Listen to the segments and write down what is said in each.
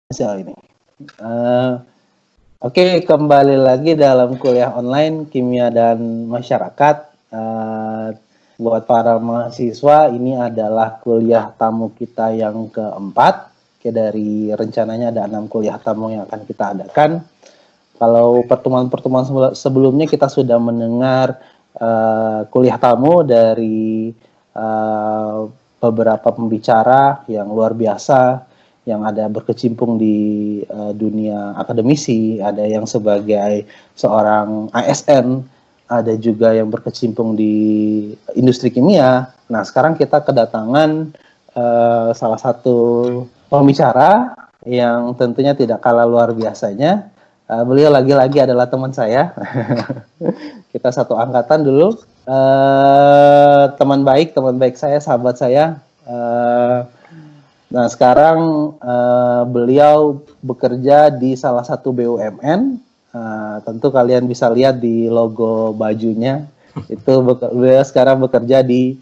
Misal ini. Oke, kembali lagi dalam kuliah online kimia dan masyarakat. Buat para mahasiswa, ini adalah kuliah tamu kita yang keempat. Oke, dari rencananya ada 6 kuliah tamu yang akan kita adakan. Kalau pertemuan-pertemuan sebelumnya kita sudah mendengar kuliah tamu dari beberapa pembicara yang luar biasa, yang ada berkecimpung di dunia akademisi, ada yang sebagai seorang ASN, ada juga yang berkecimpung di industri kimia. Nah, sekarang kita kedatangan salah satu pembicara yang tentunya tidak kalah luar biasanya. Beliau lagi-lagi adalah teman saya. Kita satu angkatan dulu. Teman baik saya, sahabat saya. Nah, sekarang beliau bekerja di salah satu BUMN. Tentu kalian bisa lihat di logo bajunya. Itu beliau sekarang bekerja di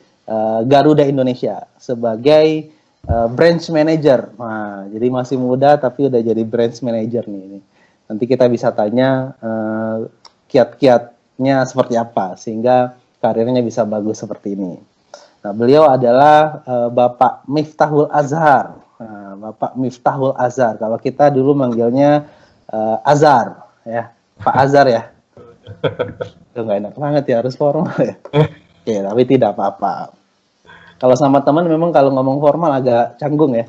Garuda Indonesia sebagai branch manager. Nah, jadi masih muda tapi udah jadi branch manager nih. Nanti kita bisa tanya kiat-kiatnya seperti apa sehingga karirnya bisa bagus seperti ini. Nah, beliau adalah Bapak Miftahul Azhar. Bapak Miftahul Azhar. Kalau kita dulu manggilnya Azhar, ya, Pak Azhar ya. Itu nggak enak banget ya, harus formal ya. Oke, tapi tidak apa-apa. Kalau sama teman memang kalau ngomong formal agak canggung ya.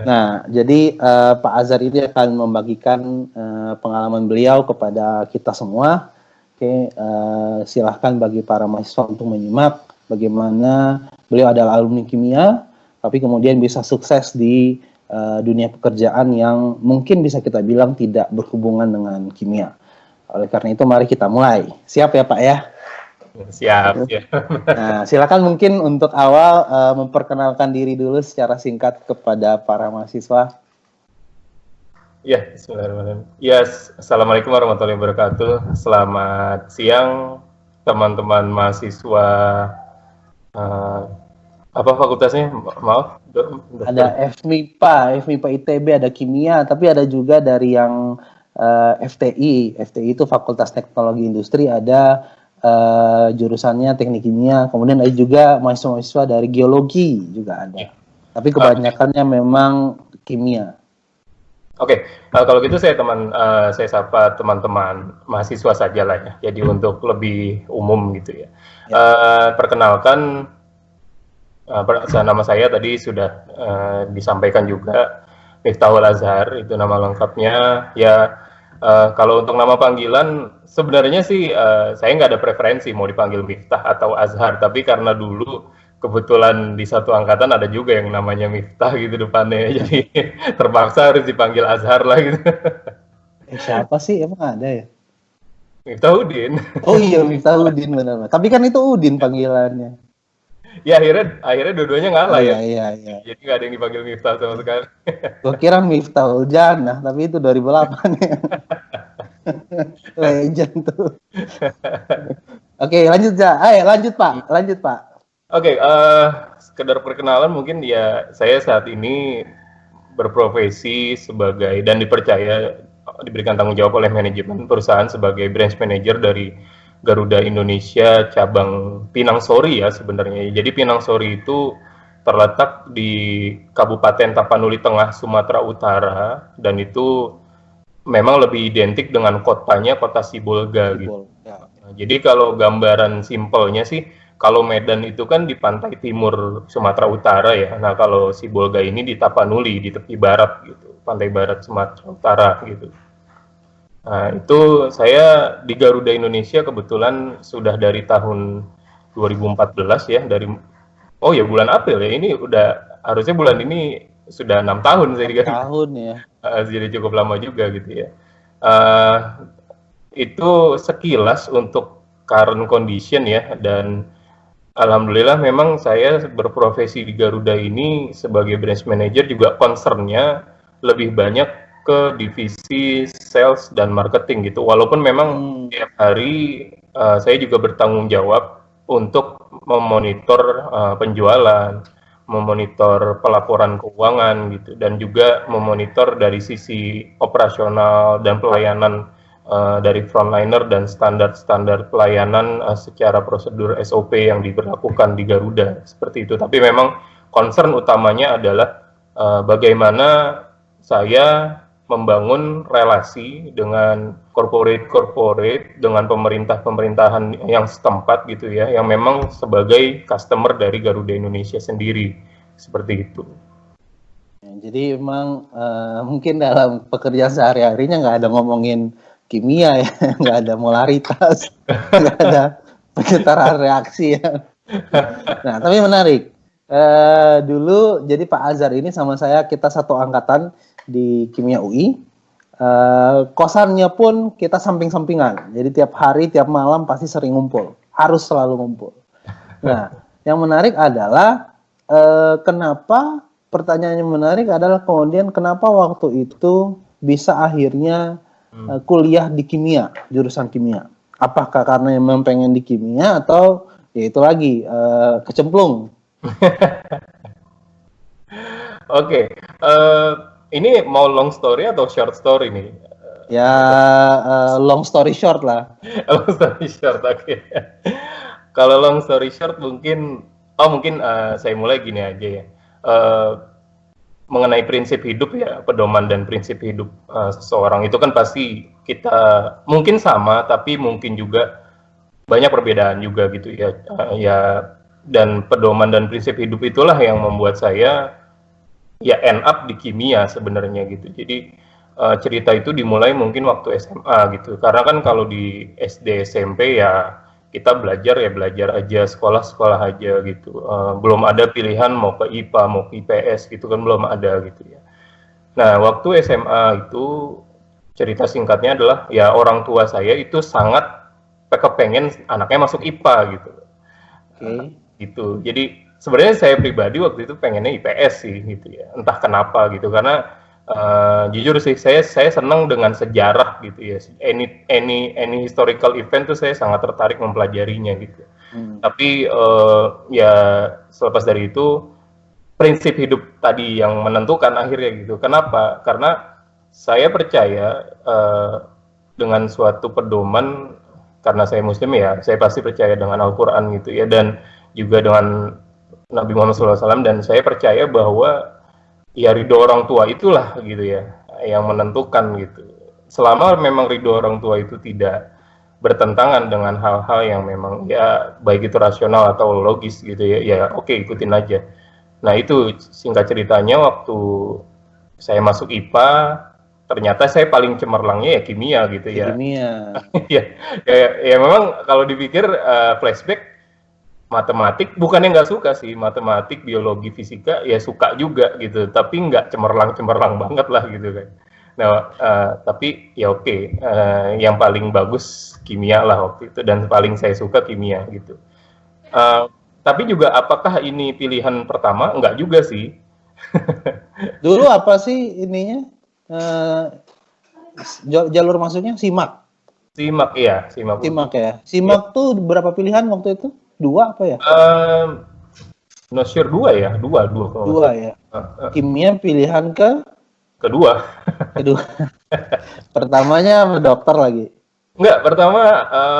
Nah, jadi Pak Azhar ini akan membagikan pengalaman beliau kepada kita semua. Oke, silahkan bagi para mahasiswa untuk menyimak bagaimana beliau adalah alumni kimia, tapi kemudian bisa sukses di dunia pekerjaan yang mungkin bisa kita bilang tidak berhubungan dengan kimia. Oleh karena itu, mari kita mulai. Siap ya Pak ya? Siap. Ya. Nah, silakan mungkin untuk awal memperkenalkan diri dulu secara singkat kepada para mahasiswa. Ya, bismillahirrahmanirrahim. Ya, assalamualaikum warahmatullahi wabarakatuh. Selamat siang teman-teman mahasiswa. Apa fakultasnya? Maaf. Ada FMIPA ITB, ada kimia, tapi ada juga dari yang FTI. FTI itu Fakultas Teknologi Industri, ada jurusannya teknik kimia, kemudian ada juga mahasiswa dari geologi juga ada. Ya. Tapi kebanyakannya memang kimia. Oke, kalau gitu saya sapa teman-teman mahasiswa saja lah ya. Jadi untuk lebih umum gitu ya. Perkenalkan, nama saya tadi sudah disampaikan juga, Miftahul Azhar itu nama lengkapnya. Ya, kalau untuk nama panggilan sebenarnya sih saya nggak ada preferensi mau dipanggil Miftah atau Azhar, tapi karena dulu kebetulan di satu angkatan ada juga yang namanya Miftah gitu depannya, jadi terpaksa harus dipanggil Azhar lah gitu. Siapa sih, emang ada ya? Miftahudin. Oh iya, Miftahudin benar. Tapi kan itu Udin panggilannya. Ya akhirnya dua-duanya ngalah ya. Iya. Jadi nggak ada yang dipanggil Miftah sama sekali. Gua kira Miftahul Jannah, tapi itu 2008 ya. Legend tuh. Oke, lanjut Pak. Oke, sekedar perkenalan mungkin ya, saya saat ini berprofesi sebagai dan diberikan tanggung jawab oleh manajemen perusahaan sebagai branch manager dari Garuda Indonesia cabang Pinang Sori ya sebenarnya. Jadi Pinang Sori itu terletak di Kabupaten Tapanuli Tengah, Sumatera Utara, dan itu memang lebih identik dengan kotanya kota Sibolga gitu. Ya. Nah, jadi kalau gambaran simpelnya sih, kalau Medan itu kan di pantai timur Sumatera Utara ya. Nah, kalau Sibolga ini di Tapanuli, di tepi barat gitu, pantai barat Sumatera Utara gitu. Nah, itu saya di Garuda Indonesia kebetulan sudah dari tahun 2014 ya, bulan April ya, ini harusnya bulan ini sudah 6 tahun saya di Garuda. 6 tahun ya. Jadi cukup lama juga gitu ya. Itu sekilas untuk current condition ya, dan alhamdulillah memang saya berprofesi di Garuda ini sebagai branch manager juga concernnya lebih banyak ke divisi sales dan marketing gitu. Walaupun memang tiap hari saya juga bertanggung jawab untuk memonitor penjualan, memonitor pelaporan keuangan gitu, dan juga memonitor dari sisi operasional dan pelayanan dari frontliner dan standar-standar pelayanan secara prosedur SOP yang diberlakukan di Garuda seperti itu. Tapi memang concern utamanya adalah bagaimana saya membangun relasi dengan corporate dengan pemerintahan yang setempat gitu ya, yang memang sebagai customer dari Garuda Indonesia sendiri, seperti itu. Jadi memang mungkin dalam pekerjaan sehari-harinya nggak ada ngomongin kimia ya, nggak ada molaritas, nggak ada penyetaraan reaksi ya. Nah, tapi menarik. Dulu jadi Pak Azhar ini sama saya, kita satu angkatan di Kimia UI. Kosannya pun kita samping-sampingan. Jadi tiap hari, tiap malam pasti sering ngumpul. Harus selalu ngumpul. Nah, yang menarik adalah kenapa, pertanyaannya menarik adalah kemudian kenapa waktu itu bisa akhirnya kuliah di kimia, jurusan kimia. Apakah karena memang pengen di kimia atau ya itu lagi kecemplung? Oke, ini mau long story atau short story nih? Ya long story short lah. Long story short, oke. Kalau long story short mungkin saya mulai gini aja ya. Mengenai prinsip hidup ya, pedoman dan prinsip hidup seseorang itu kan pasti kita mungkin sama, tapi mungkin juga banyak perbedaan juga gitu ya. Dan pedoman dan prinsip hidup itulah yang membuat saya ya end up di kimia sebenarnya gitu. Jadi cerita itu dimulai mungkin waktu SMA gitu. Karena kan kalau di SD SMP ya kita belajar aja, sekolah aja gitu. Belum ada pilihan mau ke IPA, mau ke IPS gitu kan, belum ada gitu ya. Nah, waktu SMA itu cerita singkatnya adalah ya orang tua saya itu sangat kepengen anaknya masuk IPA gitu. Gitu. Jadi sebenarnya saya pribadi waktu itu pengennya IPS sih gitu ya. Entah kenapa gitu, karena jujur sih saya senang dengan sejarah gitu ya. Any historical event tuh saya sangat tertarik mempelajarinya gitu. Tapi ya selepas dari itu prinsip hidup tadi yang menentukan akhirnya gitu. Kenapa? Karena saya percaya dengan suatu pedoman, karena saya Muslim ya, saya pasti percaya dengan Al-Quran gitu ya, dan juga dengan Nabi Muhammad SAW, dan saya percaya bahwa ya ridho orang tua itulah gitu ya yang menentukan gitu. Selama memang ridho orang tua itu tidak bertentangan dengan hal-hal yang memang ya baik itu rasional atau logis gitu ya oke, ikutin aja. Nah itu singkat ceritanya waktu saya masuk IPA, ternyata saya paling cemerlangnya ya kimia gitu ya. Kimia. ya memang kalau dipikir flashback, matematik bukannya nggak suka sih, matematik, biologi, fisika ya suka juga gitu, tapi nggak cemerlang banget lah gitu kan. Nah tapi ya oke, yang paling bagus kimia lah waktu itu, dan paling saya suka kimia gitu. Tapi juga apakah ini pilihan pertama? Enggak juga sih. Dulu apa sih ininya jalur masuknya SIMAK? SIMAK ya. SIMAK tuh berapa pilihan waktu itu? 2 apa ya? Not sure 2 ya, 2 ya. Kimia pilihan kedua. Pertamanya dokter lagi. Enggak, pertama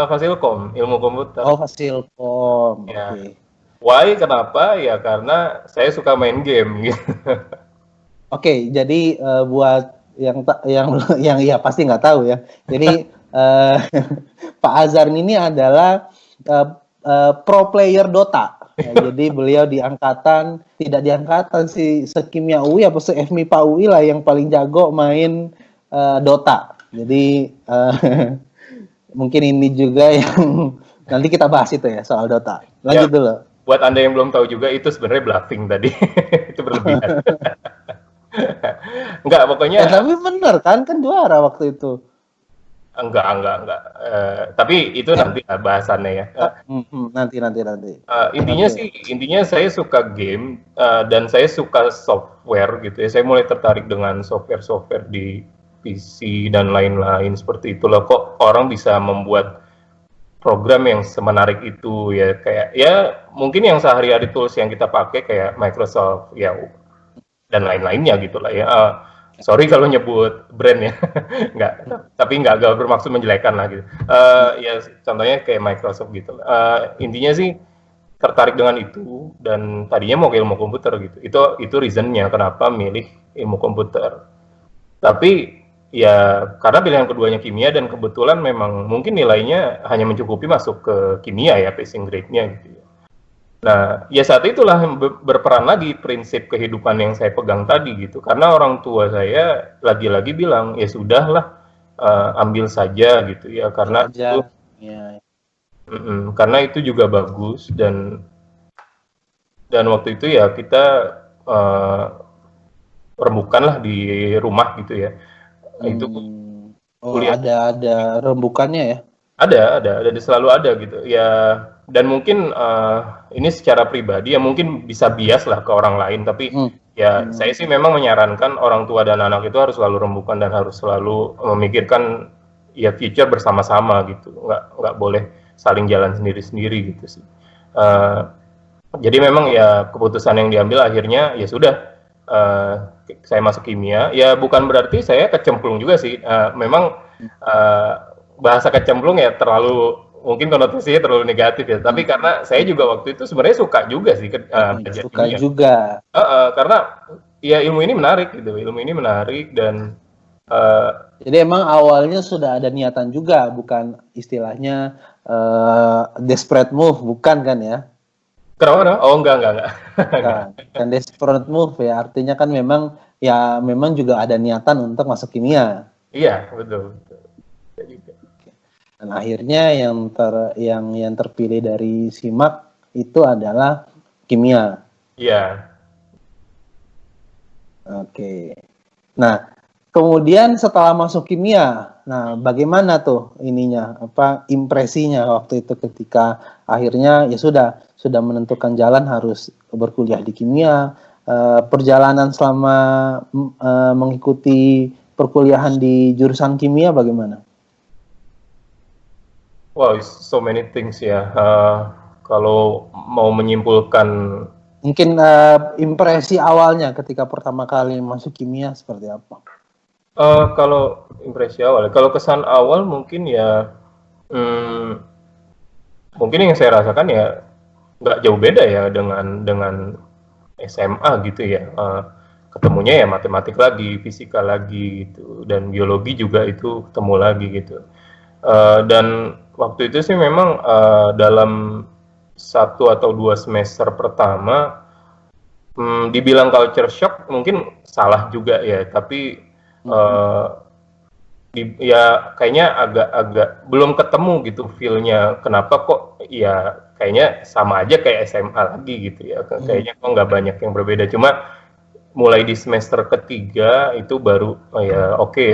Fasilkom, ilmu komputer. Oh, Fasilkom. Ya. Okay. Why? Kenapa? Ya karena saya suka main game gitu. Oke, jadi buat yang ya pasti nggak tahu ya. Jadi Pak Azhar ini adalah pro player Dota. Ya, jadi beliau tidak di angkatan si sekimia UI apa se-FMIPA UI lah yang paling jago main Dota. Jadi mungkin ini juga yang nanti kita bahas itu ya, soal Dota. Lanjut ya, dulu. Buat Anda yang belum tahu juga, itu sebenarnya bluffing tadi. Itu berlebihan. Enggak, pokoknya. Tapi bener kan juara waktu itu. Enggak. Tapi itu nanti bahasannya ya. Nanti. Intinya saya suka game dan saya suka software gitu ya. Saya mulai tertarik dengan software di PC dan lain-lain seperti itulah. Kok orang bisa membuat program yang semenarik itu ya, kayak ya mungkin yang sehari-hari tools yang kita pakai kayak Microsoft ya dan lain-lainnya gitulah ya. Sorry kalau nyebut brand ya, nggak, tapi nggak bermaksud menjelekan lah gitu. Ya contohnya kayak Microsoft gitu. Intinya sih tertarik dengan itu dan tadinya mau ke ilmu komputer gitu. Itu reasonnya kenapa milih ilmu komputer. Tapi ya karena pilihan keduanya kimia dan kebetulan memang mungkin nilainya hanya mencukupi masuk ke kimia ya, passing grade-nya gitu ya. Nah, ya saat itulah berperan lagi prinsip kehidupan yang saya pegang tadi gitu. Karena orang tua saya lagi-lagi bilang, ya sudahlah, ambil saja gitu ya. Karena itu, ya. karena itu juga bagus dan waktu itu ya kita rembukanlah di rumah gitu ya. Itu kuliah. Ada rembukannya ya? Ada, selalu ada gitu ya. Dan mungkin ini secara pribadi ya mungkin bisa bias lah ke orang lain, tapi saya sih memang menyarankan orang tua dan anak itu harus selalu rembukan dan harus selalu memikirkan ya future bersama-sama gitu, nggak boleh saling jalan sendiri-sendiri gitu sih. Jadi memang ya keputusan yang diambil akhirnya ya sudah, saya masuk kimia. Ya bukan berarti saya kecemplung juga sih, memang bahasa kecemplung ya terlalu mungkin konotasinya terlalu negatif ya, tapi karena saya juga waktu itu sebenarnya suka juga sih suka juga. Karena ya ilmu ini menarik gitu, dan jadi emang awalnya sudah ada niatan juga, bukan istilahnya desperate move, bukan kan ya? Kenapa? Oh enggak. Kan desperate move ya, artinya kan memang juga ada niatan untuk masuk kimia. Iya, betul. Dan akhirnya yang terpilih dari SIMAK itu adalah kimia. Iya. Oke. Nah, kemudian setelah masuk kimia, nah bagaimana tuh impresinya waktu itu ketika akhirnya ya sudah menentukan jalan harus berkuliah di kimia, perjalanan selama mengikuti perkuliahan di jurusan kimia bagaimana? Wow, so many things ya. Kalau mau menyimpulkan, mungkin impresi awalnya ketika pertama kali masuk kimia seperti apa? Kalau impresi awal, kalau kesan awal mungkin ya, mungkin yang saya rasakan ya nggak jauh beda ya dengan SMA gitu ya. Ketemunya ya matematik lagi, fisika lagi gitu, dan biologi juga itu ketemu lagi gitu. Dan waktu itu sih memang dalam 1 atau 2 semester pertama dibilang culture shock mungkin salah juga ya, tapi ya kayaknya agak belum ketemu gitu feel-nya, kenapa kok ya kayaknya sama aja kayak SMA lagi gitu ya, kayaknya kok nggak banyak yang berbeda. Cuma mulai di semester ketiga itu baru oke,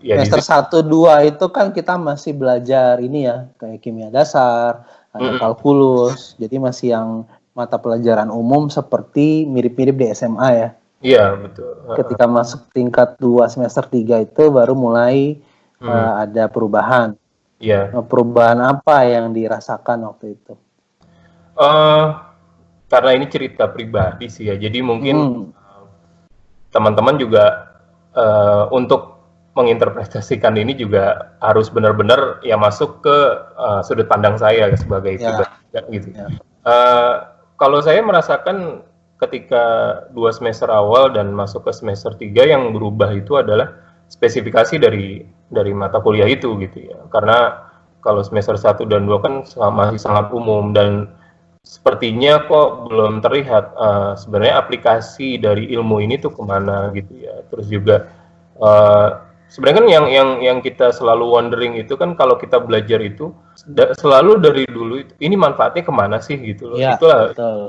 ya semester 1-2 itu kan kita masih belajar ini ya, kayak kimia dasar, ada kalkulus, jadi masih yang mata pelajaran umum seperti mirip-mirip di SMA ya. Iya, betul. Ketika masuk tingkat 2 semester 3 itu baru mulai ada perubahan. Iya. Perubahan apa yang dirasakan waktu itu? Karena ini cerita pribadi sih ya, jadi mungkin teman-teman juga untuk menginterpretasikan ini juga harus benar-benar ya masuk ke sudut pandang saya sebagai pribadi gitu. Kalau saya merasakan ketika 2 semester awal dan masuk ke semester 3 yang berubah itu adalah spesifikasi dari mata kuliah itu gitu ya. Karena kalau semester 1 dan 2 kan masih sangat umum dan sepertinya kok belum terlihat sebenarnya aplikasi dari ilmu ini tuh kemana gitu ya. Terus juga sebenarnya kan yang kita selalu wondering itu kan kalau kita belajar itu selalu dari dulu ini manfaatnya kemana sih gitu loh.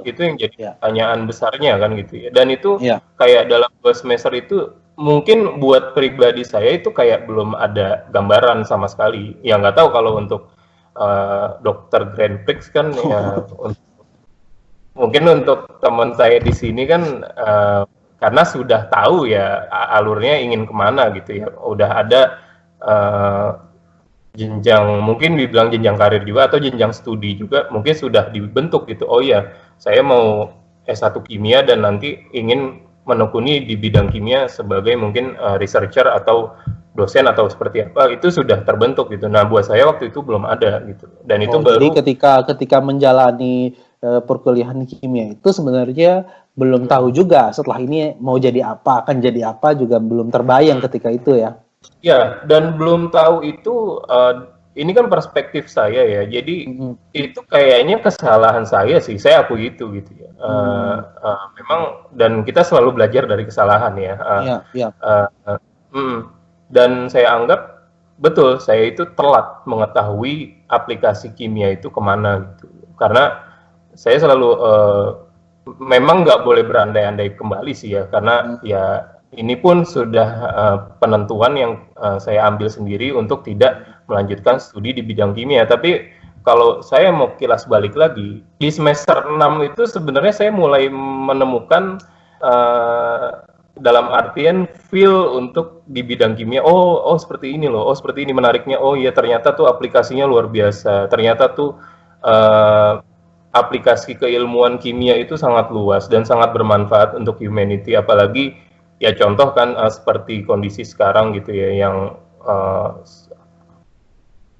Itu yang jadi pertanyaan besarnya kan gitu ya. Dan itu kayak dalam 2 semester itu mungkin buat pribadi saya itu kayak belum ada gambaran sama sekali. Ya nggak tahu kalau untuk Dokter Grand Prix kan ya mungkin untuk teman saya di sini kan karena sudah tahu ya alurnya ingin kemana gitu ya, udah ada jenjang, mungkin dibilang jenjang karir juga atau jenjang studi juga mungkin sudah dibentuk gitu. Oh iya, saya mau S1 kimia dan nanti ingin menekuni di bidang kimia sebagai mungkin researcher atau dosen atau seperti apa, itu sudah terbentuk gitu. Nah, buat saya waktu itu belum ada gitu. Dan itu Jadi baru ketika menjalani perkuliahan kimia itu sebenarnya belum tahu juga setelah ini mau jadi apa, akan jadi apa juga belum terbayang ketika itu ya. ya, dan belum tahu itu ini kan perspektif saya ya. Jadi itu kayaknya kesalahan saya sih. Saya akui itu gitu ya. Memang dan kita selalu belajar dari kesalahan ya. Iya, iya. Dan saya anggap betul saya itu telat mengetahui aplikasi kimia itu kemana gitu. Karena saya selalu memang nggak boleh berandai-andai kembali sih ya. Karena ya ini pun sudah penentuan yang saya ambil sendiri untuk tidak melanjutkan studi di bidang kimia. Tapi kalau saya mau kilas balik lagi, di semester 6 itu sebenarnya saya mulai menemukan dalam artian feel untuk di bidang kimia. Oh seperti ini loh. Oh seperti ini menariknya. Oh iya ternyata tuh aplikasinya luar biasa. Ternyata tuh aplikasi keilmuan kimia itu sangat luas dan sangat bermanfaat untuk humanity. Apalagi ya contoh kan seperti kondisi sekarang gitu ya yang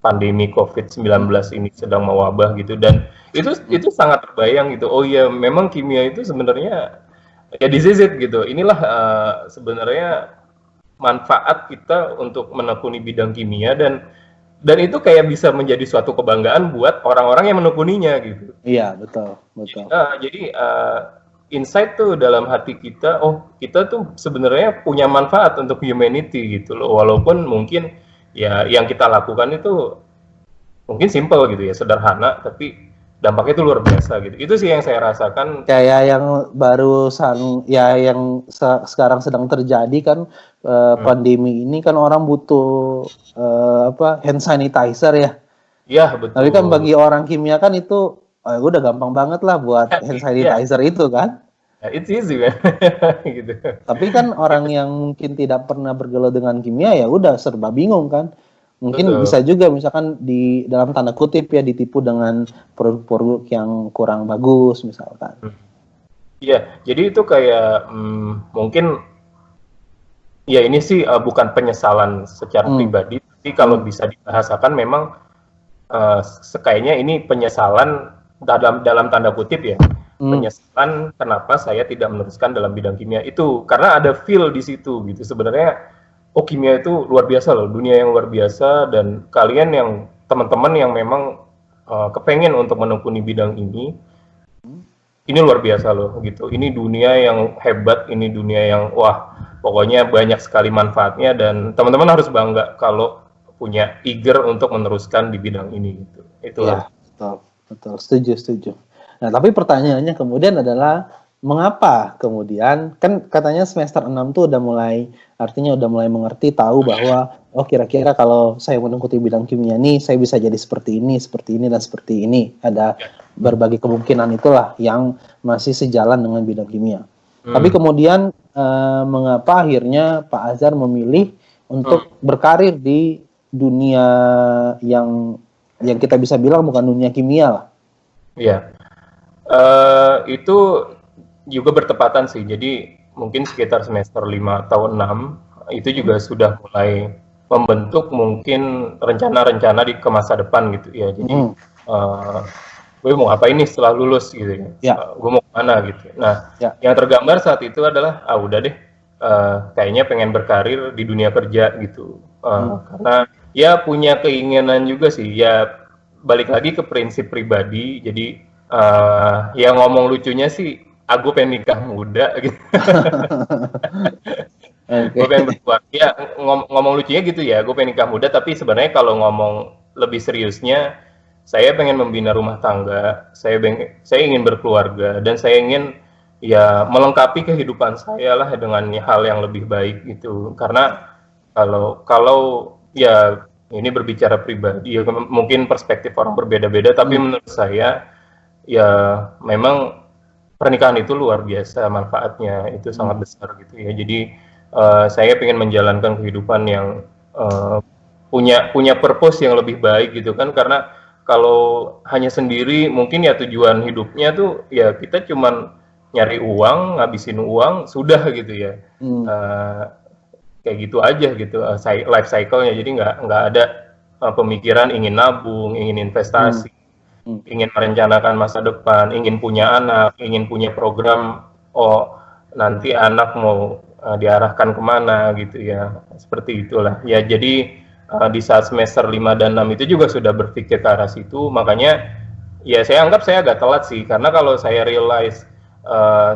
pandemi COVID-19 ini sedang mewabah gitu, dan itu sangat terbayang gitu. Oh iya memang kimia itu sebenarnya ya this is it gitu. Inilah sebenarnya manfaat kita untuk menekuni bidang kimia, dan itu kayak bisa menjadi suatu kebanggaan buat orang-orang yang menekuninya gitu. Iya, betul, betul. Jadi insight tuh dalam hati kita, oh kita tuh sebenarnya punya manfaat untuk humanity gitu loh, walaupun mungkin ya yang kita lakukan itu mungkin simple gitu ya, sederhana, tapi dampaknya itu luar biasa gitu. Itu sih yang saya rasakan. Kayak yang barusan ya yang sekarang sedang terjadi kan pandemi ini kan orang butuh hand sanitizer ya. Iya betul. Tapi kan bagi orang kimia kan itu udah gampang banget lah buat hand sanitizer itu kan. It's easy kan. Gitu. Tapi kan orang yang mungkin tidak pernah bergelut dengan kimia ya udah serba bingung kan. Mungkin Betul. bisa juga misalkan di dalam tanda kutip ya ditipu dengan produk-produk yang kurang bagus misalkan. Iya, jadi itu kayak mungkin ya ini sih bukan penyesalan secara pribadi, tapi kalau bisa dibahasakan memang sekayaknya ini penyesalan dalam tanda kutip ya. Penyesalan kenapa saya tidak meneruskan dalam bidang kimia itu, karena ada feel di situ gitu. Sebenarnya oh kimia itu luar biasa loh, dunia yang luar biasa, dan kalian yang teman-teman yang memang kepengen untuk menekuni bidang ini luar biasa loh gitu. Ini dunia yang hebat, ini dunia yang wah pokoknya banyak sekali manfaatnya, dan teman-teman harus bangga kalau punya eager untuk meneruskan di bidang ini gitu. Itulah. Ya, betul, setuju. Nah, tapi pertanyaannya kemudian adalah mengapa kemudian kan katanya semester 6 tuh udah mulai mengerti, tahu bahwa oh kira-kira kalau saya mengikuti bidang kimia nih saya bisa jadi seperti ini dan seperti ini. Ada berbagai kemungkinan itulah yang masih sejalan dengan bidang kimia. Tapi kemudian mengapa akhirnya Pak Azhar memilih untuk berkarir di dunia yang kita bisa bilang bukan dunia kimia lah. Iya. Itu juga bertepatan sih. Jadi mungkin sekitar semester 5 atau 6 itu juga sudah mulai membentuk mungkin rencana-rencana di ke masa depan gitu ya. Jadi gue mau apa ini setelah lulus gitu ya. Gue mau kemana gitu. Nah, yang tergambar saat itu adalah udah deh kayaknya pengen berkarir di dunia kerja gitu. Karena ya punya keinginan juga sih. Ya balik lagi ke prinsip pribadi. Jadi yang ngomong lucunya sih, aku pengen nikah muda gitu. Gue pengen berkeluarga. Ya ngomong lucunya gitu ya, gue pengen nikah muda. Tapi sebenarnya kalau ngomong lebih seriusnya, saya pengen membina rumah tangga. Saya ingin berkeluarga, dan saya ingin ya melengkapi kehidupan saya lah dengan hal yang lebih baik gitu. Karena kalau ya ini berbicara pribadi, ya mungkin perspektif orang berbeda-beda. Tapi menurut saya ya memang pernikahan itu luar biasa manfaatnya, itu sangat besar gitu ya. Jadi saya pengen menjalankan kehidupan yang punya purpose yang lebih baik gitu kan, karena kalau hanya sendiri mungkin ya tujuan hidupnya tuh ya kita cuman nyari uang, ngabisin uang, sudah gitu ya. Uh, Kayak gitu aja gitu life cycle-nya. Jadi nggak ada pemikiran ingin nabung, ingin investasi, ingin merencanakan masa depan, ingin punya anak, ingin punya program, oh nanti anak mau diarahkan kemana gitu ya. Seperti itulah. Ya jadi di saat semester 5 dan 6 itu juga sudah berpikir ke arah situ, makanya ya saya anggap saya agak telat sih, karena kalau saya realize,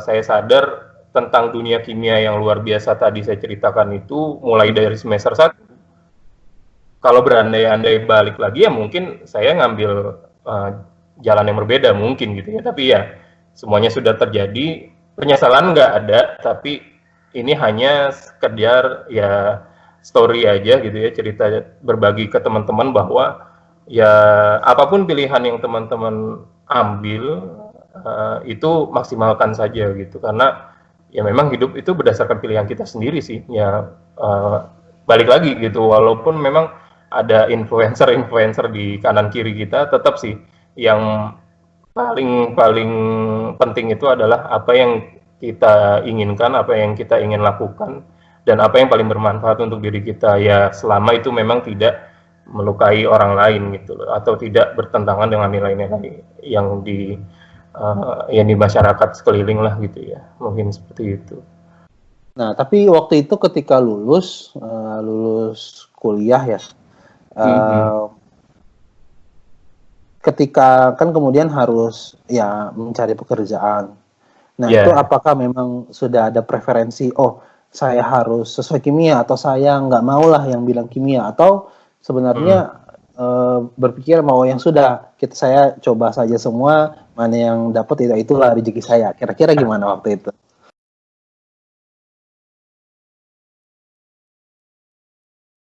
saya sadar tentang dunia kimia yang luar biasa tadi saya ceritakan itu mulai dari semester 1. Kalau berandai-andai balik lagi ya mungkin saya ngambil jalan yang berbeda mungkin gitu ya, tapi ya semuanya sudah terjadi, penyesalan nggak ada, tapi ini hanya sekedar ya story aja gitu ya, cerita berbagi ke teman-teman bahwa ya apapun pilihan yang teman-teman ambil itu maksimalkan saja gitu, karena ya memang hidup itu berdasarkan pilihan kita sendiri sih ya. Balik lagi gitu, walaupun memang ada influencer di kanan kiri kita, tetap sih yang paling penting itu adalah apa yang kita inginkan, apa yang kita ingin lakukan, dan apa yang paling bermanfaat untuk diri kita ya, selama itu memang tidak melukai orang lain gitu loh, atau tidak bertentangan dengan nilai-nilai yang di masyarakat sekeliling lah gitu ya, mungkin seperti itu. Nah, tapi waktu itu ketika lulus kuliah ya, ketika kan kemudian harus ya mencari pekerjaan. Nah, itu apakah memang sudah ada preferensi, oh saya harus sesuai kimia, atau saya nggak mau lah yang bilang kimia, atau sebenarnya berpikir mau yang sudah saya coba saja semua, mana yang dapat itulah rezeki saya. Kira-kira gimana waktu itu?